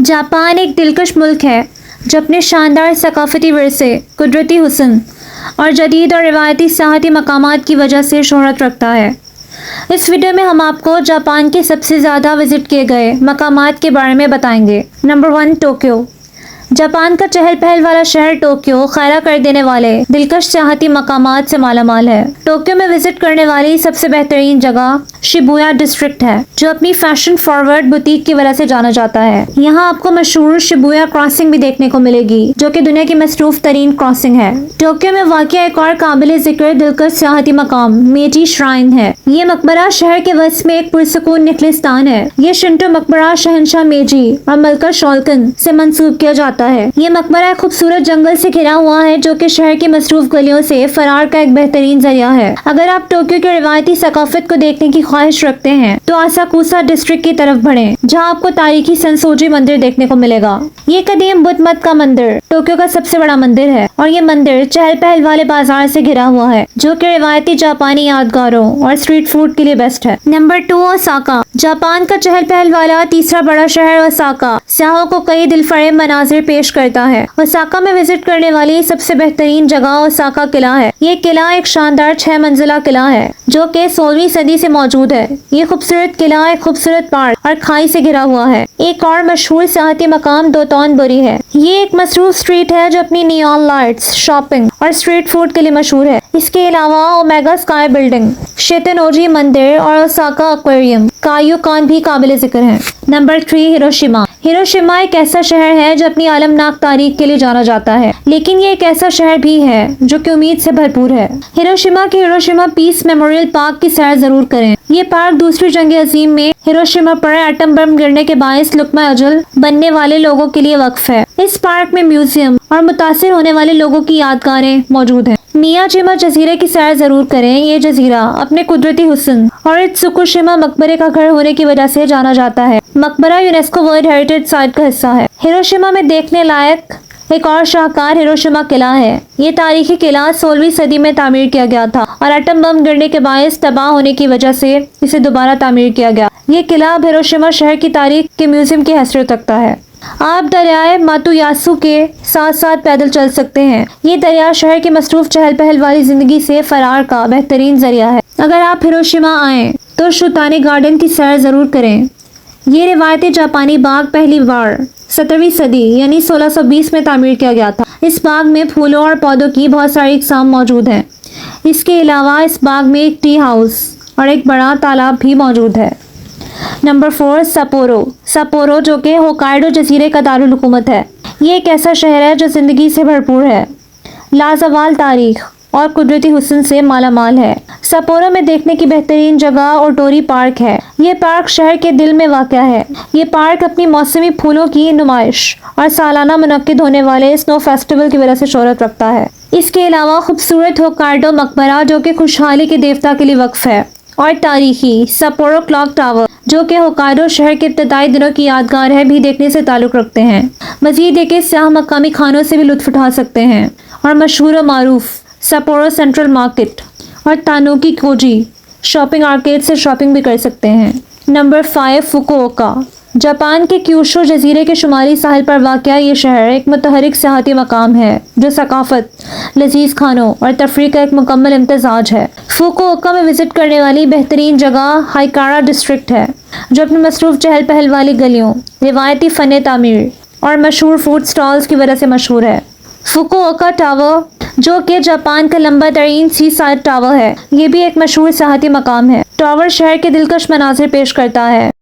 Japan एक दिलकश मुल्क है जो अपने शानदार सकाफती विरसे, कुदरती हुस्न और जदीद और रिवायती सियाहती मकामात की वजह से शोहरत रखता है। इस वीडियो में हम आपको जापान के सबसे ज़्यादा विजिट किए गए मकामात के बारे में बताएंगे। Number 1, Tokyo. जापान का चहल पहल वाला शहर टोक्यो खैरा कर देने वाले दिलकश सियाहती मकामात से मालामाल है। टोक्यो में विजिट करने वाली सबसे बेहतरीन जगह शिबुया डिस्ट्रिक्ट है, जो अपनी फैशन फॉरवर्ड बुटीक की वजह से जाना जाता है। यहाँ आपको मशहूर शिबुया क्रॉसिंग भी देखने को मिलेगी, जो कि दुनिया की मसरूफ तरीन क्रॉसिंग है। टोक्यो में वाक़या एक और काबिल जिक्र दिलकश सियाहती मकाम मेजी श्राइन है। ये मकबरा शहर के वस्त में एक पुरसकून निखलिस्तान है। ये शिंटो मकबरा शहनशाह मेजी और मलका शोल्कन से मंसूब किया जाता है। ये मकबरा एक खूबसूरत जंगल से घिरा हुआ है, जो कि शहर की मसरूफ गलियों से फरार का एक बेहतरीन जरिया है। अगर आप टोक्यो की रिवायती सकाफत को देखने की ख्वाहिश रखते हैं तो आसाकुसा डिस्ट्रिक्ट की तरफ बढ़ें, जहां आपको तारीखी सेंसोजी मंदिर देखने को मिलेगा। ये कदीम बुद्ध मत का मंदिर टोक्यो का सबसे बड़ा मंदिर है और ये मंदिर चहल पहल वाले बाजार से घिरा हुआ है, जो कि रिवायती जापानी यादगारों और स्ट्रीट फूड के लिए बेस्ट है। Number 2, Osaka. जापान का चहल पहल वाला तीसरा बड़ा शहर ओसाका सियाहों को कई दिलफरेब मनाजिर पेश करता है। ओसाका में विजिट करने वाली सबसे बेहतरीन जगह ओसाका किला है। ये किला एक शानदार 6 मंजिला किला है, जो कि 16वीं सदी से मौजूद है। ये खूबसूरत किला एक खूबसूरत पार्क और खाई से घिरा हुआ है। एक और मशहूर सियाहती मकाम दोतोनबोरी है। ये एक मसरूफ स्ट्रीट है जो अपनी नियॉन लाइट्स, शॉपिंग और स्ट्रीट फूड के लिए मशहूर है। इसके अलावा ओमेगा स्काई बिल्डिंग, शितेनोजी मंदिर और ओसाका एक्वेरियम कायोकान भी काबिल जिक्र है। Number 3, Hiroshima. हिरोशिमा एक ऐसा शहर है जो अपनी आलमनाक तारीख के लिए जाना जाता है, लेकिन ये एक ऐसा शहर भी है जो कि उम्मीद से भरपूर है। हिरोशिमा के हिरोशिमा पीस मेमोरियल पार्क की सैर जरूर करें। ये पार्क दूसरी जंग अजीम में हिरोशिमा पर एटम बम गिरने के बायस लुक्मा अजल बनने वाले लोगों के लिए वक्फ है। इस पार्क में म्यूजियम और मुतासिर होने वाले लोगों की यादगारें मौजूद हैं। मियाजिमा जजीरे की सैर जरूर करें। ये जजीरा अपने कुदरती हुस्न और इत्सुकुशिमा मकबरे का घर होने की वजह से जाना जाता है। मकबरा यूनेस्को वर्ल्ड हेरिटेज साइट का हिस्सा है। हिरोशिमा में देखने लायक एक और शाहकार हिरोशिमा किला है। ये तारीखी किला 16वीं सदी में तामीर किया गया था और एटम बम गिरने के बायस तबाह होने की वजह से इसे दोबारा तामीर किया गया। ये किला अब हिरोशिमा शहर की तारीख के म्यूजियम की हैसियत रखता है। आप दरियाए मातुयासु के साथ साथ पैदल चल सकते हैं। ये दरिया शहर की मसरूफ चहल पहल वाली जिंदगी से फरार का बेहतरीन जरिया है। अगर आप हिरोशिमा आएं तो शुतानी गार्डन की सैर जरूर करें। ये रिवायती जापानी बाग पहली बार 17वीं सदी यानी 1620 में तामीर किया गया था। इस बाग में फूलों और पौधों की बहुत सारी इकसाम मौजूद हैं। इसके अलावा इस बाग में एक टी हाउस और एक बड़ा तालाब भी मौजूद है। नंबर 4, सपोरो। सपोरो जो कि होकाइडो जजीरे का दारुल हुकूमत है। ये एक ऐसा शहर है जो जिंदगी से भरपूर है, लाजवाल तारीख और कुदरती हुस्न से मालामाल है। सपोरो में देखने की बेहतरीन जगह ओटोरी पार्क है। ये पार्क शहर के दिल में वाक़या है। ये पार्क अपनी मौसमी फूलों की नुमाइश और सालाना मुनक्किद होने वाले स्नो फेस्टिवल की वजह से शोहरत रखता है। इसके अलावा खूबसूरत होकाइडो मकबरा जो कि खुशहाली के देवता के लिए वक्फ है, और तारीखी सपोरो क्लॉक टावर जो कि होकाइडो शहर के इब्तदाई दिनों की यादगार है भी देखने से ताल्लुक़ रखते हैं। मजीद एक सियाह मकामी खानों से भी लुत्फ़ उठा सकते हैं और मशहूर और मारूफ सपोरो सेंट्रल मार्केट और तानुकी कोजी शॉपिंग आर्केड से शॉपिंग भी कर सकते हैं। Number 5, Fukuoka. जापान के क्यूशो जजीरे के शुमाली साहिल पर वाक़या ये शहर एक मुतहरिक सियाहती मकाम है, जो सकाफत, लजीज खानों और तफरीह का एक मुकम्मल इम्तजाज है। फुकुओका में विजिट करने वाली बेहतरीन जगह हाइकारा डिस्ट्रिक्ट है, जो अपनी मसरूफ चहल पहल वाली गलियों, रिवायती फ़न तामीर और मशहूर फूड स्टॉल्स की वजह से मशहूर है। फुकुओका टावर जो कि जापान का लंबा तरीन सी साइड टावर है, ये भी एक मशहूर सियाहती मकाम है। टावर शहर के दिलकश मनाजिर पेश करता है।